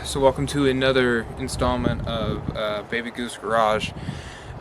So welcome to another installment of Baby Goose Garage.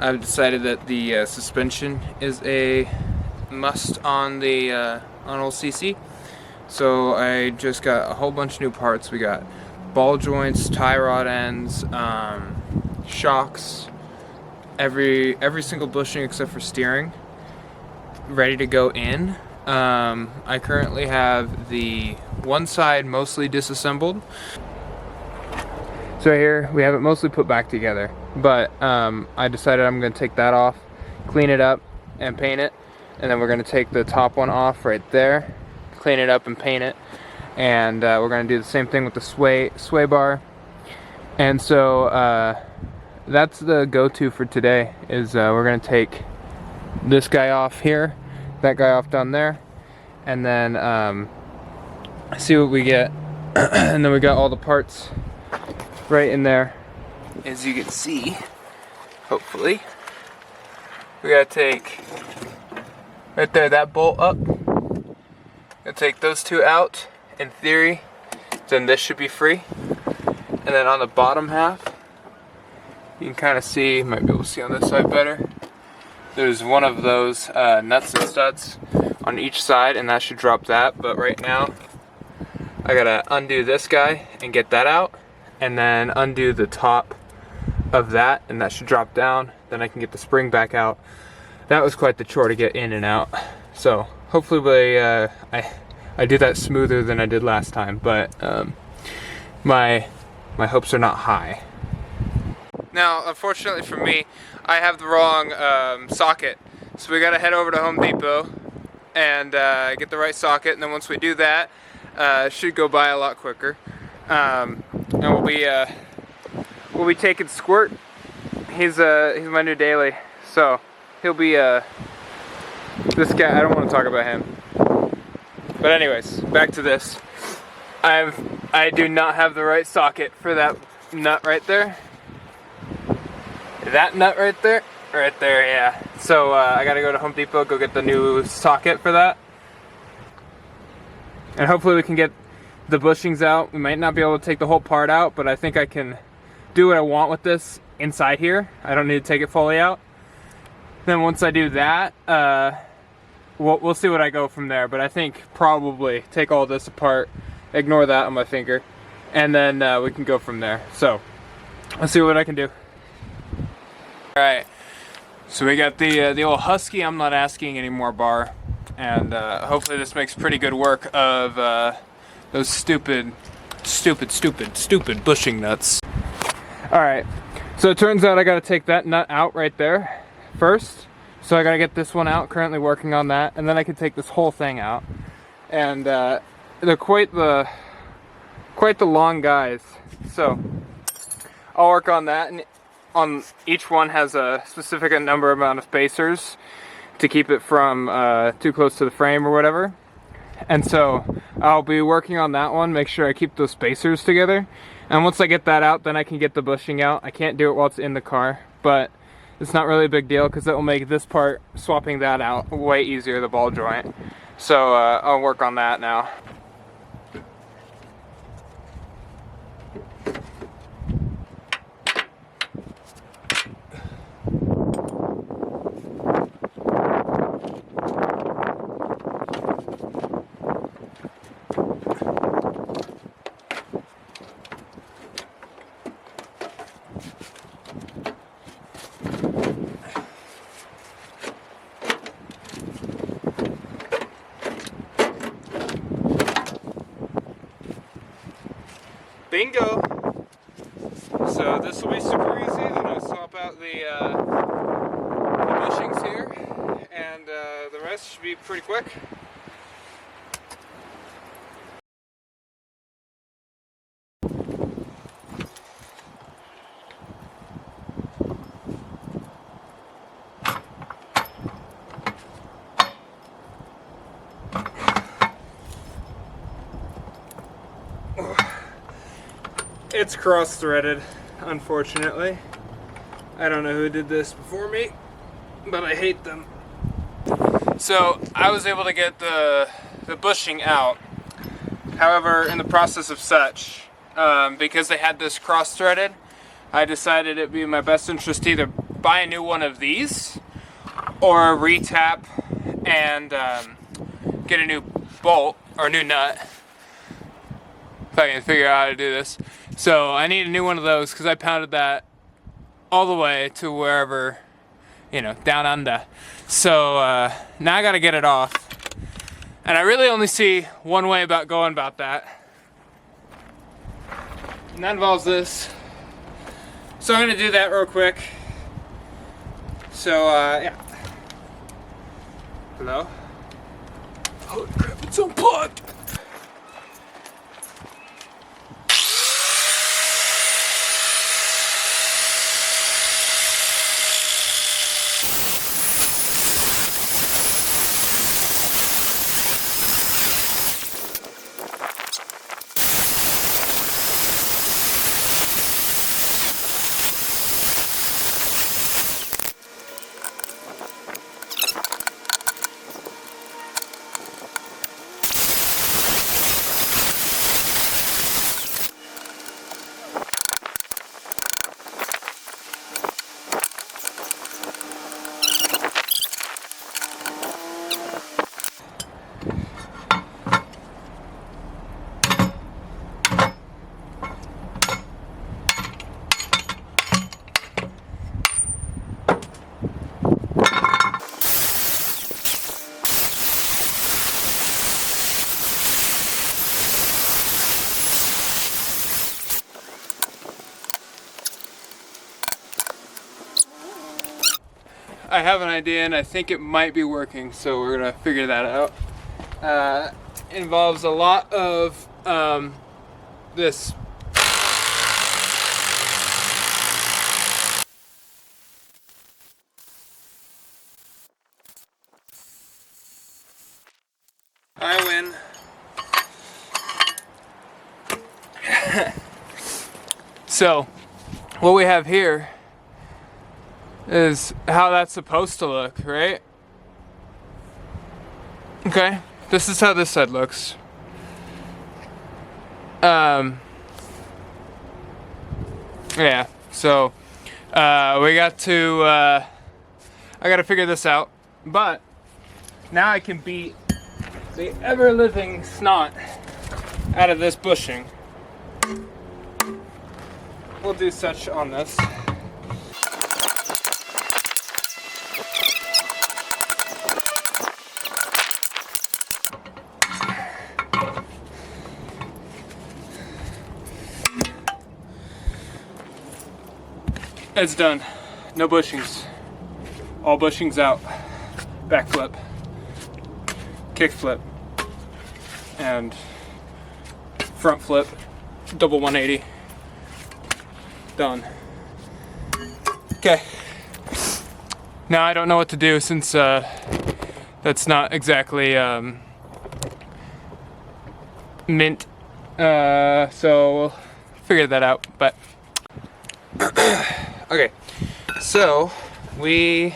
I've decided that the suspension is a must on the on old CC. So I just got a whole bunch of new parts. We got ball joints, tie rod ends, shocks, every single bushing except for steering, ready to go in. I currently have the one side mostly disassembled. So here we have it mostly put back together, but I decided I'm going to take that off, clean it up and paint it, and then we're going to take the top one off right there, clean it up and paint it, and we're going to do the same thing with the sway bar. And so that's the go-to for today. Is we're going to take this guy off here, that guy off down there, and then see what we get. And then we got all the parts right in there, as you can see. Hopefully we gotta take right there that bolt up, gonna take those two out. In theory, then this should be free. And then on the bottom half, you can kind of see, might be able to see on this side better, there's one of those nuts and studs on each side, and that should drop that. But right now I gotta undo this guy and get that out, and then undo the top of that, and that should drop down. Then I can get the spring back out. That was quite the chore to get in and out. So hopefully I do that smoother than I did last time, but my hopes are not high. Now, unfortunately for me, I have the wrong socket, so we gotta head over to Home Depot and get the right socket. And then once we do that, it should go by a lot quicker. And we'll be taking Squirt. He's my new daily, so he'll be this guy. I don't want to talk about him, but anyways, back to this. I do not have the right socket for that nut right there. That nut right there, yeah. So I gotta go to Home Depot, go get the new socket for that, and hopefully we can get the bushings out. We might not be able to take the whole part out, but I think I can do what I want with this inside here. I don't need to take it fully out. Then once I do that, we'll see what I go from there. But I think probably take all this apart, ignore that on my finger, and then we can go from there. So let's see what I can do. All right, so we got the old Husky I'm not asking anymore bar, and hopefully this makes pretty good work of those stupid bushing nuts. Alright, so it turns out I gotta take that nut out right there first. So I gotta get this one out, currently working on that, and then I can take this whole thing out. And they're quite the long guys. So I'll work on that, and on each one has a specific amount of spacers to keep it from too close to the frame or whatever. And so I'll be working on that one, make sure I keep those spacers together. And once I get that out, then I can get the bushing out. I can't do it while it's in the car, but it's not really a big deal because it will make this part, swapping that out, way easier, the ball joint. So I'll work on that now. Bingo! So this will be super easy. Then I'll swap out the bushings here, and the rest should be pretty quick. It's cross-threaded, unfortunately. I don't know who did this before me, but I hate them. So I was able to get the bushing out. However, in the process of such, because they had this cross-threaded, I decided it'd be in my best interest to either buy a new one of these or retap and get a new bolt or new nut. If I can figure out how to do this. So I need a new one of those because I pounded that all the way to wherever, you know, down under. So now I gotta get it off. And I really only see one way about going about that. And that involves this. So I'm gonna do that real quick. So yeah. Hello? Holy crap, it's unplugged! I have an idea and I think it might be working, so we're gonna figure that out. Involves a lot of this. I win. So, what we have here is how that's supposed to look, right? Okay, this is how this side looks. Yeah, so we got to I gotta figure this out, but now I can beat the ever-living snot out of this bushing. We'll do such on this. It's done. No bushings. All bushings out. Back flip. Kick flip. And front flip. Double 180. Done. Okay. Now I don't know what to do since that's not exactly mint. So we'll figure that out. But okay, so we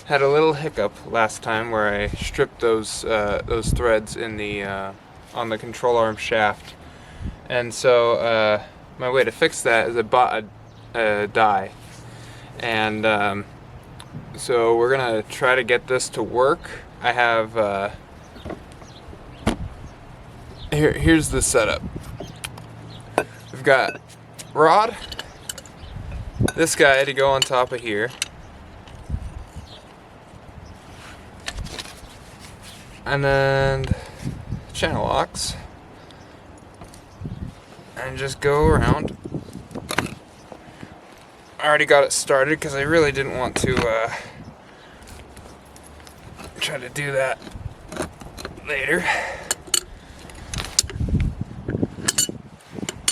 had a little hiccup last time where I stripped those threads in the on the control arm shaft, and so my way to fix that is I bought a die, and so we're gonna try to get this to work. I have here's the setup. We've got rod, this guy to go on top of here, and then channel locks, and just go around. I already got it started because I really didn't want to try to do that later.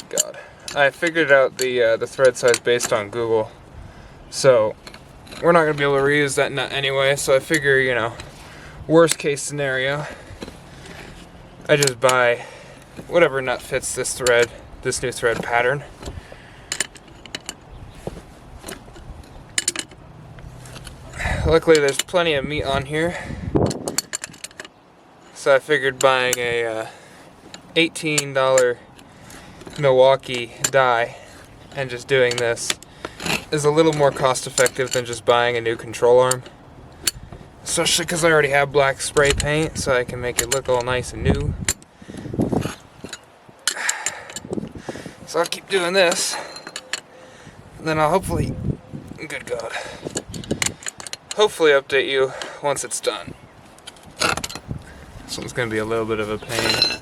God, I figured out the thread size based on Google, so we're not gonna be able to reuse that nut anyway. So I figure, you know, worst case scenario, I just buy whatever nut fits this thread, this new thread pattern. Luckily there's plenty of meat on here, so I figured buying a $18 Milwaukee die and just doing this is a little more cost effective than just buying a new control arm. Especially because I already have black spray paint, so I can make it look all nice and new. So I'll keep doing this. And then I'll hopefully, good God, hopefully update you once it's done. This one's going to be a little bit of a pain.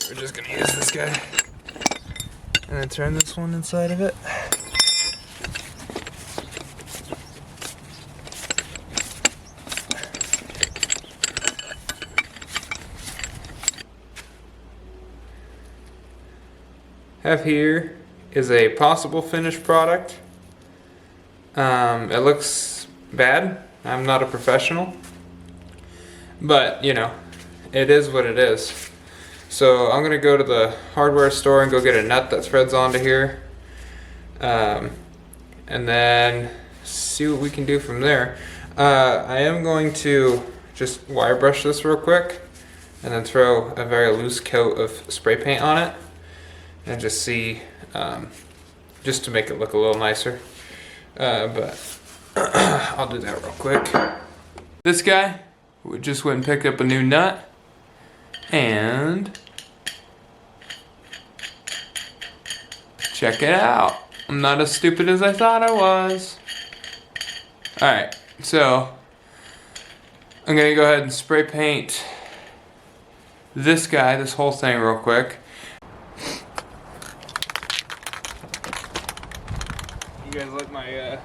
We're just going to use this guy and then turn this one inside of it. Have here is a possible finished product. It looks bad. I'm not a professional, but you know, it is what it is. So I'm gonna go to the hardware store and go get a nut that threads onto here, and then see what we can do from there. I am going to just wire brush this real quick and then throw a very loose coat of spray paint on it and just see, just to make it look a little nicer. But I'll do that real quick. This guy, we just went and picked up a new nut, and check it out. I'm not as stupid as I thought I was. Alright, so I'm gonna go ahead and spray paint this guy, this whole thing real quick. You guys like my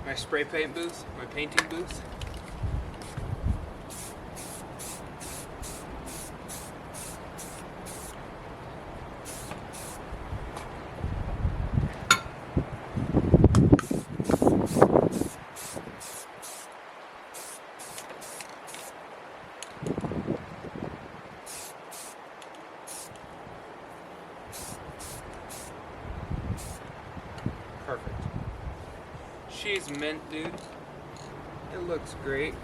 my spray paint booth, my painting booth? Perfect. She's mint, dude. It looks great.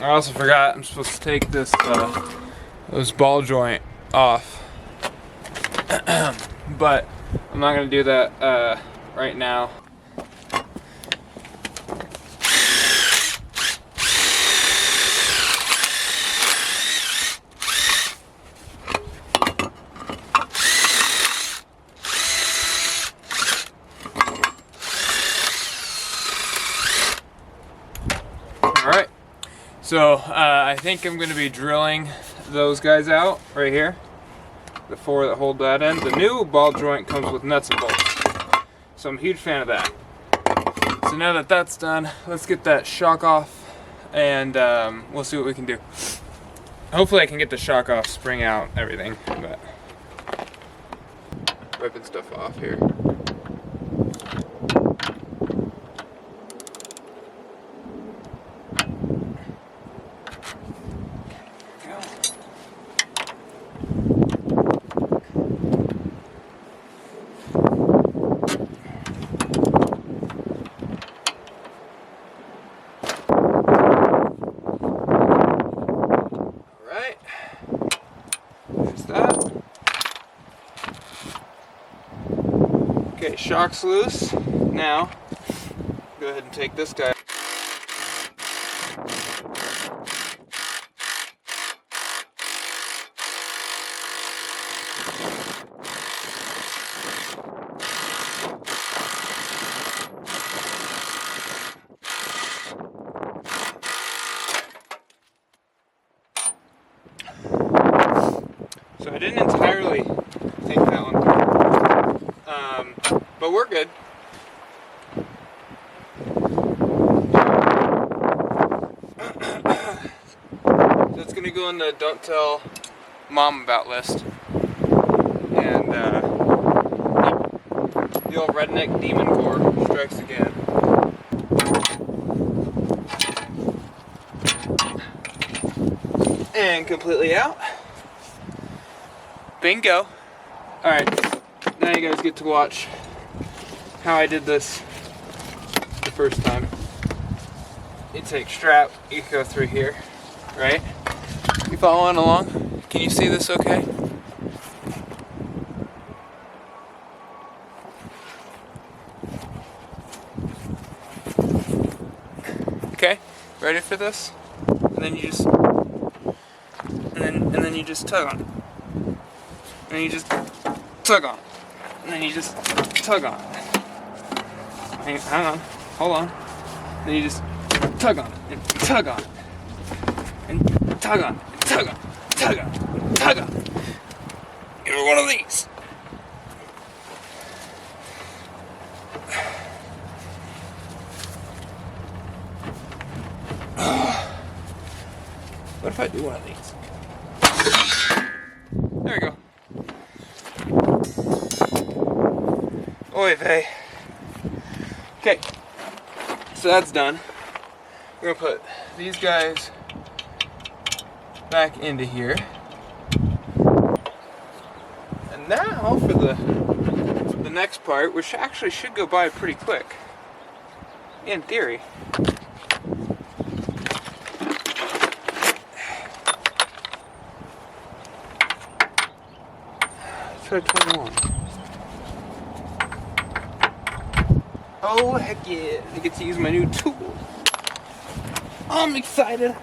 I also forgot I'm supposed to take this ball joint off, but I'm not gonna do that right now. Alright, so I think I'm going to be drilling those guys out right here. The four that hold that in. The new ball joint comes with nuts and bolts, so I'm a huge fan of that. So now that that's done, let's get that shock off, and we'll see what we can do. Hopefully I can get the shock off, spring out, everything, but ripping stuff off here. Okay, shock's loose. Now, go ahead and take this guy. So I didn't entirely think that one through, but we're good. So it's gonna go in the don't tell mom about list, and the old redneck demon core strikes again. And completely out. Bingo. Alright, now you guys get to watch how I did this the first time. You take strap, you go through here, right? You following along? Can you see this okay? Okay, ready for this? And then you just and then you just tug on it. And then you just tug on it. And then you just tug on it. Hang on, hold on. Then you just tug on it and tug on it. And tug on it and tug on it, tug on it, tug on it. Give me one of these. What if I do one of these? There we go. Oy vey. Okay, so that's done. We're gonna put these guys back into here. And now for the next part, which actually should go by pretty quick, in theory. Try to turn it on. Oh heck yeah, I get to use my new tool. I'm excited.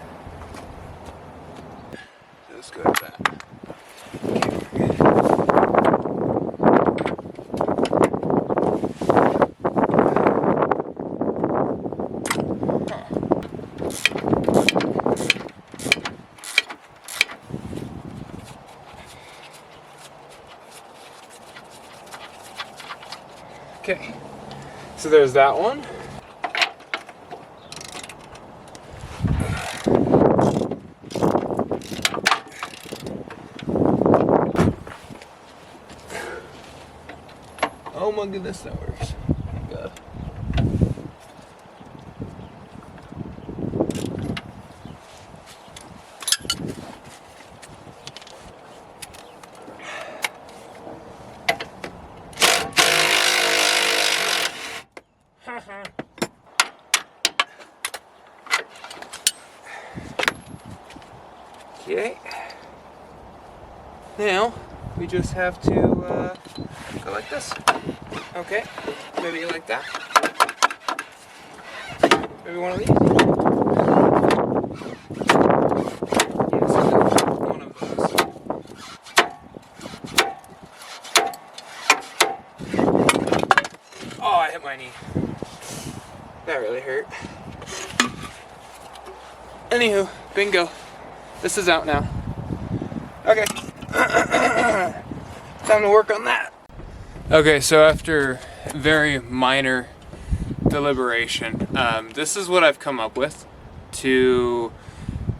Let's go with that. Okay, so there's that one. Oh my goodness, that works. Thank God. Okay. Now we just have to go like this. Okay. Maybe like that. Maybe one of these. One of those. Oh, I hit my knee. That really hurt. Anywho, bingo. This is out now. Okay. Time to work on that. Okay, so after very minor deliberation, this is what I've come up with to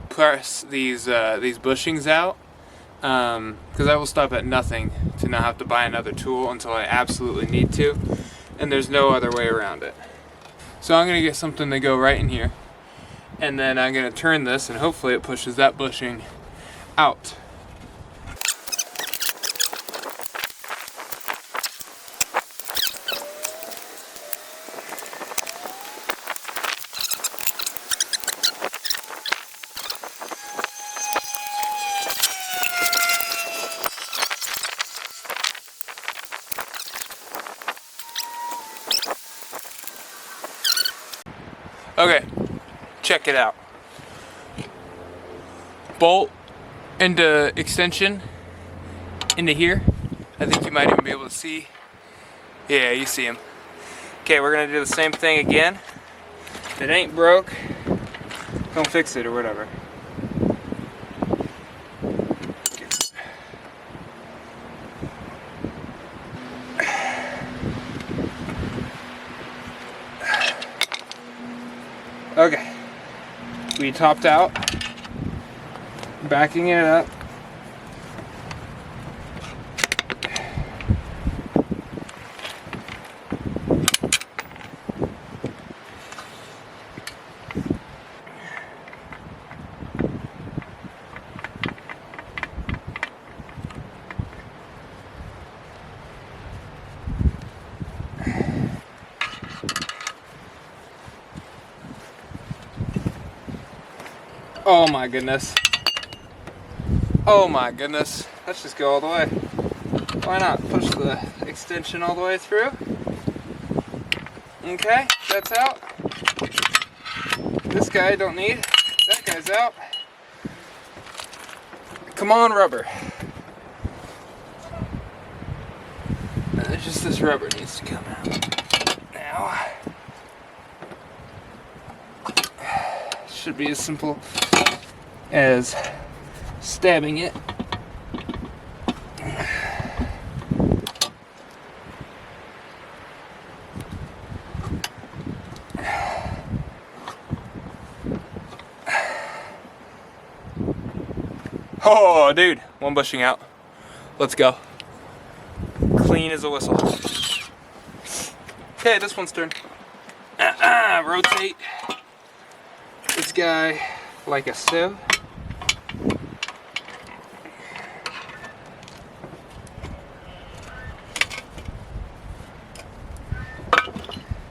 press these bushings out, because I will stop at nothing to not have to buy another tool until I absolutely need to, and there's no other way around it. So I'm going to get something to go right in here, and then I'm going to turn this, and hopefully it pushes that bushing out. Okay, check it out. Bolt into extension into here. I think you might even be able to see. Yeah, you see him. Okay, we're gonna do the same thing again. If it ain't broke, don't fix it or whatever. Okay, we topped out, backing it up. Oh my goodness. Oh my goodness. Let's just go all the way. Why not? Push the extension all the way through. Okay, that's out. This guy don't need. That guy's out. Come on, rubber. Just this rubber needs to come out. Now. Should be as simple as stabbing it. Oh, dude, one bushing out. Let's go. Clean as a whistle. Okay, this one's turn. Rotate this guy like a sieve.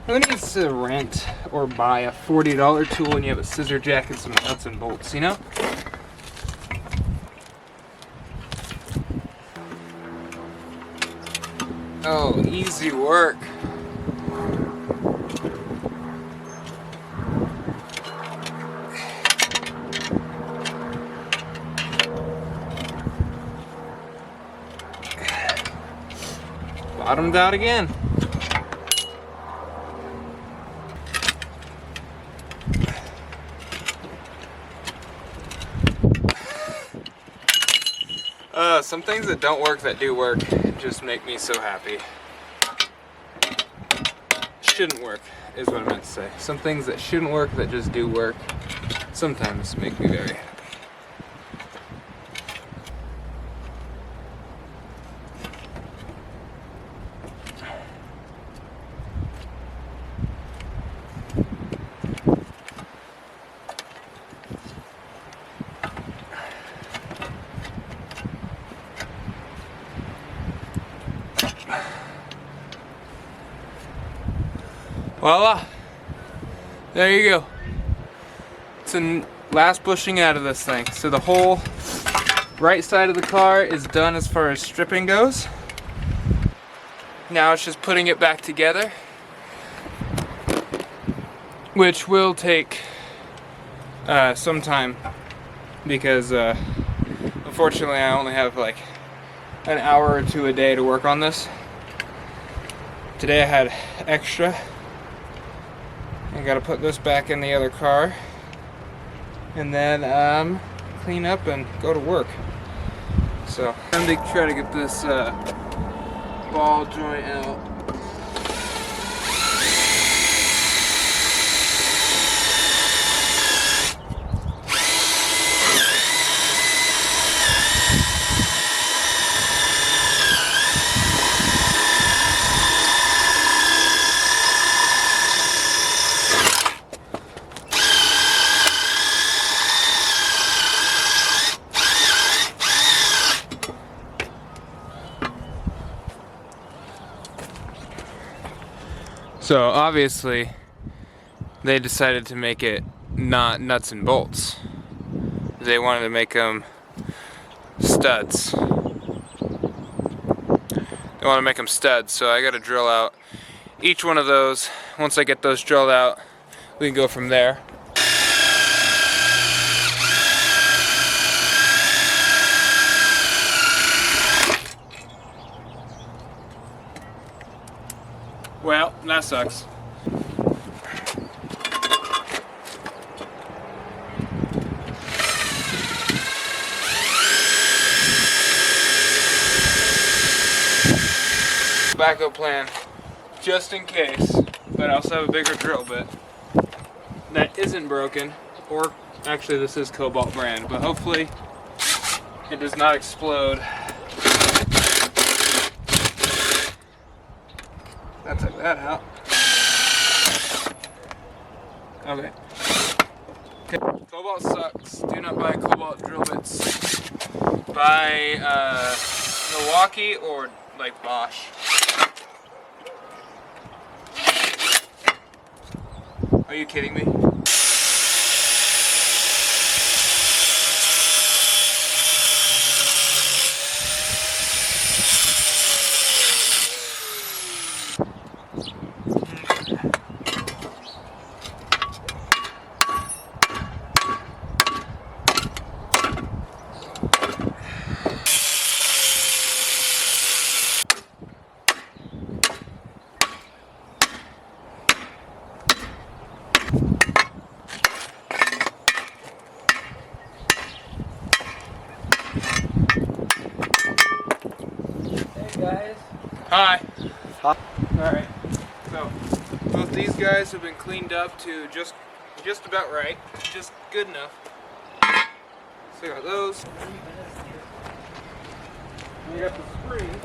Who needs to rent or buy a $40 tool when you have a scissor jack and some nuts and bolts, you know? Oh, easy work. Bottomed out again. Some things that don't work that do work just make me so happy. Shouldn't work is what I meant to say. Some things that shouldn't work that just do work sometimes make me very happy. Voila! There you go. It's the last bushing out of this thing. So the whole right side of the car is done as far as stripping goes. Now it's just putting it back together, which will take some time because unfortunately I only have like an hour or two a day to work on this. Today I had extra. I gotta put this back in the other car and then clean up and go to work. So I'm gonna try to get this ball joint out. So obviously they decided to make it not nuts and bolts. They wanted to make them studs. They want to make them studs, so I got to drill out each one of those. Once I get those drilled out, we can go from there. Well, that sucks. Backup plan, just in case, but I also have a bigger drill bit that isn't broken, or actually this is Cobalt brand, but hopefully it does not explode. I took that out. Okay. Cobalt sucks. Do not buy Cobalt drill bits. Buy Milwaukee or like Bosch. Are you kidding me? Hi. Hi. Alright, so both these guys have been cleaned up to just about right, just good enough. So I got those. We got the spring.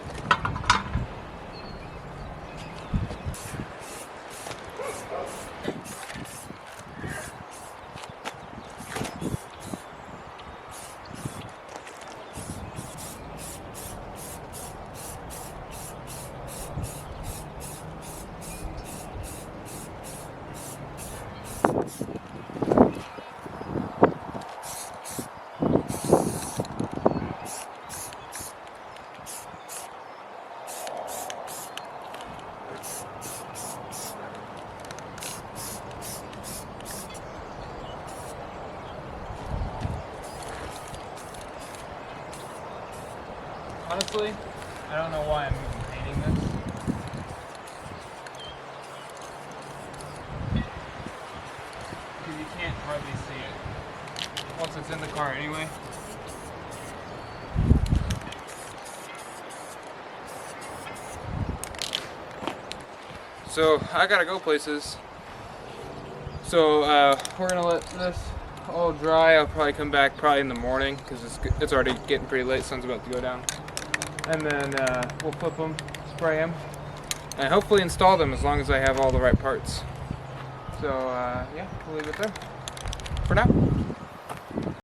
Honestly, I don't know why I'm even painting this. Because you can't hardly see it once it's in the car anyway. So I gotta go places. So we're gonna let this all dry. I'll probably come back probably in the morning because it's already getting pretty late. Sun's about to go down. And then we'll flip them, spray them, and hopefully install them as long as I have all the right parts. So yeah, we'll leave it there for now.